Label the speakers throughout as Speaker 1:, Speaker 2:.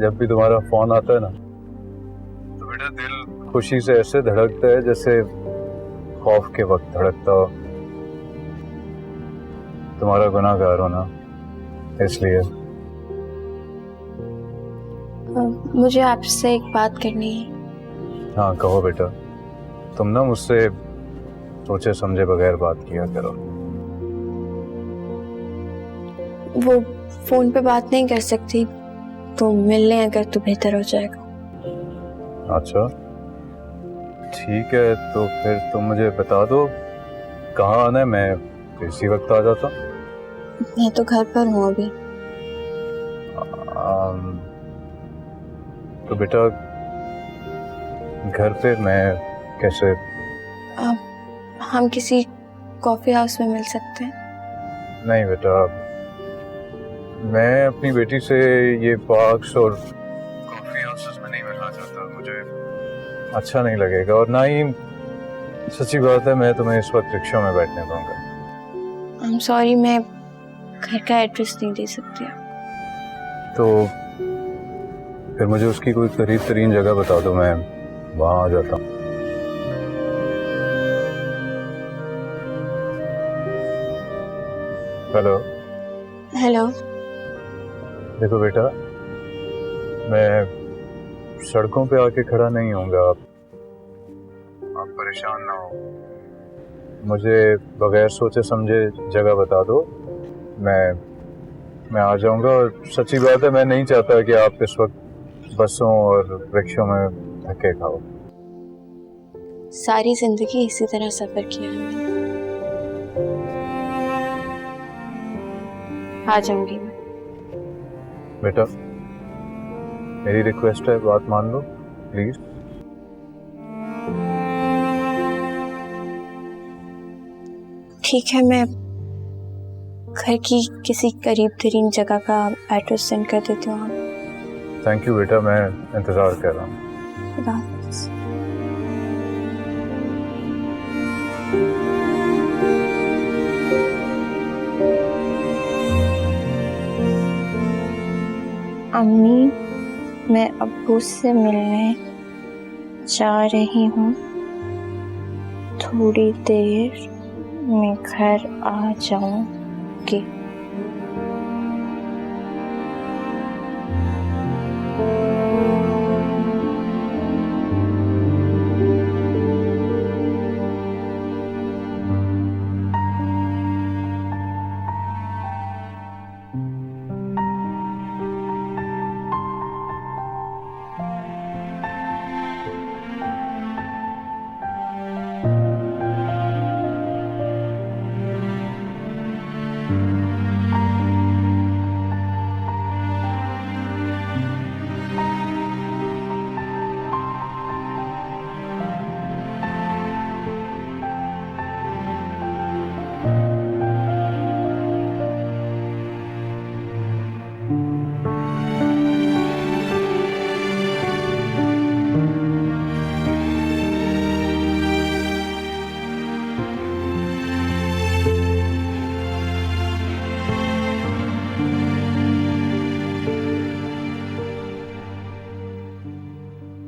Speaker 1: जब भी तुम्हारा फोन आता है ना तो बेटा दिल खुशी से ऐसे धड़कता है जैसे खौफ के वक्त धड़कता हो। तुम्हारा गुनाहगार हो ना, इसलिए।
Speaker 2: मुझे आपसे एक बात करनी है।
Speaker 1: हाँ कहो बेटा। तुम ना मुझसे सोचे समझे बगैर बात किया करो।
Speaker 2: वो फोन पे बात नहीं कर सकती तो मिलने अगर तो बेहतर हो जाएगा।
Speaker 1: अच्छा ठीक है, तो फिर तुम मुझे बता दो कहाँ आना है, मैं इसी वक्त आ जाता।
Speaker 2: मैं तो घर पर हूँ अभी।
Speaker 1: तो बेटा घर पे मैं कैसे?
Speaker 2: हम किसी कॉफी हाउस में मिल सकते हैं?
Speaker 1: नहीं बेटा, मैं अपनी बेटी से ये पार्क्स और कॉफी हाउसेस में नहीं मिलना चाहता। मुझे अच्छा नहीं लगेगा, और ना ही सच्ची बात है मैं तुम्हें इस वक्त रिक्शा में बैठने दूंगा।
Speaker 2: I'm sorry, मैं घर का एड्रेस नहीं दे सकती।
Speaker 1: तो फिर मुझे उसकी कोई करीब तरीन जगह बता दो, मैं वहां आ जाता हूँ। Hello
Speaker 2: hello.
Speaker 1: देखो बेटा, मैं सड़कों पे आके खड़ा नहीं होऊंगा, आप परेशान ना हो। मुझे बगैर सोचे समझे जगह बता दो, मैं आ जाऊंगा। और सच्ची बात है मैं नहीं चाहता कि आप इस वक्त बसों और रिक्शों में धक्के खाओ।
Speaker 2: सारी जिंदगी इसी तरह सफर किया है मैंने। आ जाऊंगी मैं।
Speaker 1: बेटा मेरी रिक्वेस्ट है, बात मान लो प्लीज।
Speaker 2: ठीक है, मैं घर की किसी करीब तरीन जगह का एड्रेस सेंड कर देती हूँ।
Speaker 1: थैंक यू बेटा, मैं इंतजार कर रहा हूँ।
Speaker 2: खुदा हाफिज़। अम्मी, मैं अब्बू से मिलने जा रही हूँ, थोड़ी देर में घर आ जाऊंगी।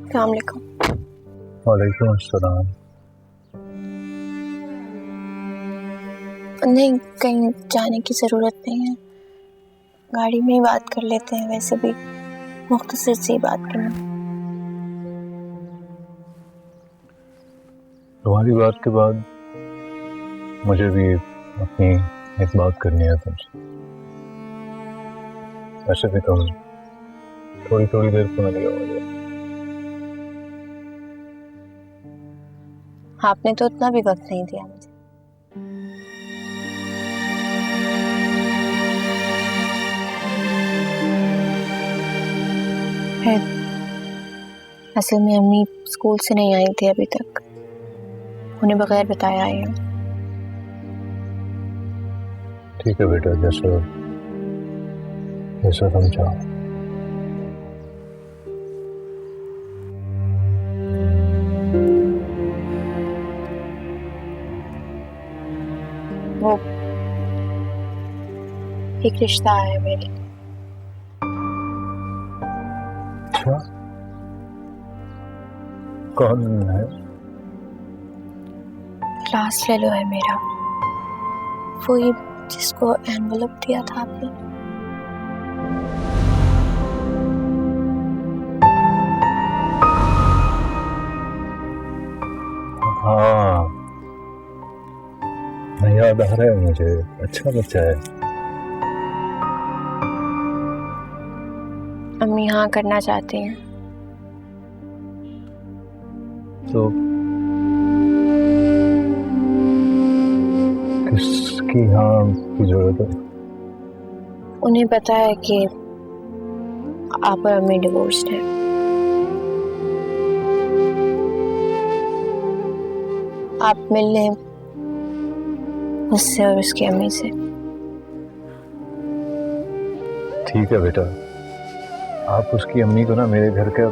Speaker 2: अस्सलाम वालेकुम।
Speaker 1: वालेकुम अस्सलाम।
Speaker 2: नहीं, कहीं जाने की ज़रूरत नहीं है, गाड़ी में ही बात कर लेते हैं। वैसे भी मुख्तसर सी बात करना।
Speaker 1: तुम्हारी बात के बाद मुझे भी अपनी एक बात करनी है तुमसे। वैसे भी तुम थोड़ी थोड़ी देर को मिली हो।
Speaker 2: आपने तो उतना भी वक्त नहीं दिया मुझे। है, असल में अम्मी स्कूल से नहीं आई थी अभी तक, उन्हें बगैर बताए आई हूँ।
Speaker 1: ठीक है बेटा, जैसा जैसा तुम चाहो।
Speaker 2: वो एक रिश्ता है मेरे लिए।
Speaker 1: अच्छा, कौन है?
Speaker 2: लास्ट लेलो है मेरा, वही जिसको एनवलप दिया था आपने।
Speaker 1: हाँ, याद आ रहा है मुझे। अच्छा बच्चा है।
Speaker 2: अम्मी हाँ करना चाहती हैं।
Speaker 1: तो किसकी हाँ की जरूरत है?
Speaker 2: उन्हें पता है कि आप और अम्मी डिवोर्स्ड हैं। आप मिल लें उससे और उसकी अम्मी से।
Speaker 1: ठीक है बेटा, आप उसकी अम्मी को ना मेरे घर का,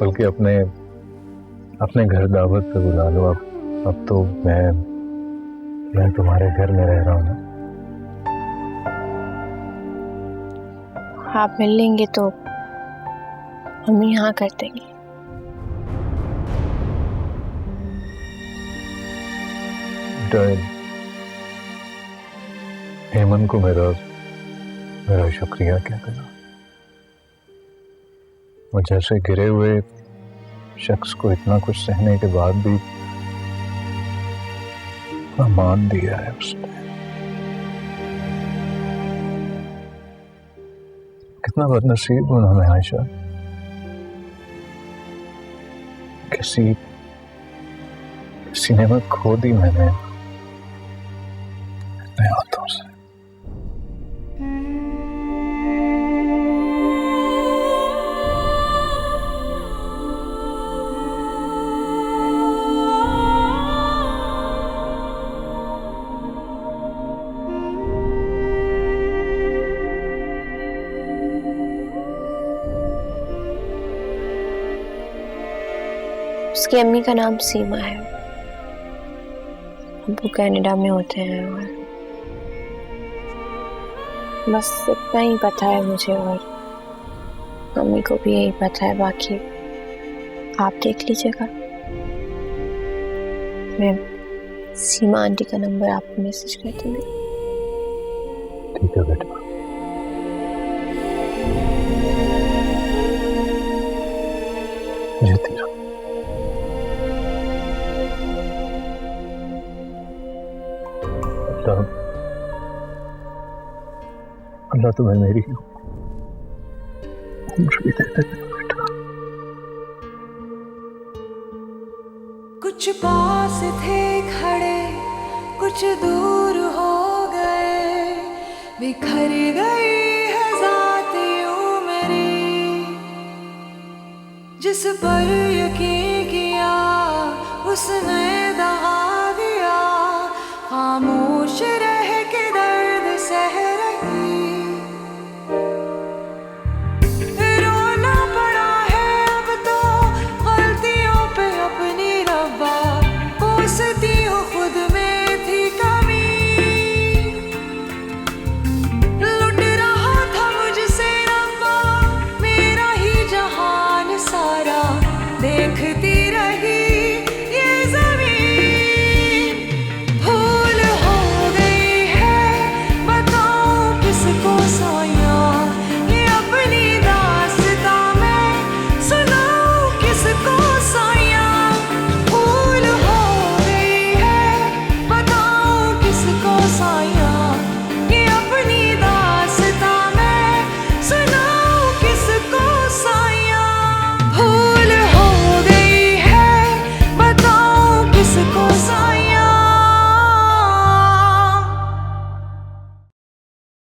Speaker 1: बल्कि अपने घर दावत पे बुला लो। अब तो मैं तुम्हारे घर में रह रहा हूँ ना।
Speaker 2: आप मिल लेंगे तो अम्मी हाँ कर देंगी।
Speaker 1: हेमंत को मेरा शुक्रिया क्या देना। वो जैसे गिरे हुए शख्स को इतना कुछ सहने के बाद भी मान दिया है उसने। कितना बदनसीब हूं ना मैं आयशा। किसी ने खो दी मैंने अपने हाथों से।
Speaker 2: उसकी अम्मी का नाम सीमा है। वो कनाडा में होते हैं और बस इतना ही पता है मुझे, और मम्मी को भी यही पता है। बाकी आप देख लीजिएगा। मैं सीमा आंटी का नंबर आपको मैसेज कर दूंगी।
Speaker 1: ठीक है बेटा। जीती रहो। अल्लाह तुम्हें मेरी उम्र भी देते बेटा।
Speaker 3: कुछ पास थे खड़े, कुछ दूर हो गए, बिखर गई है ज़ात यूं मेरी। जिस पर यकीन किया उसने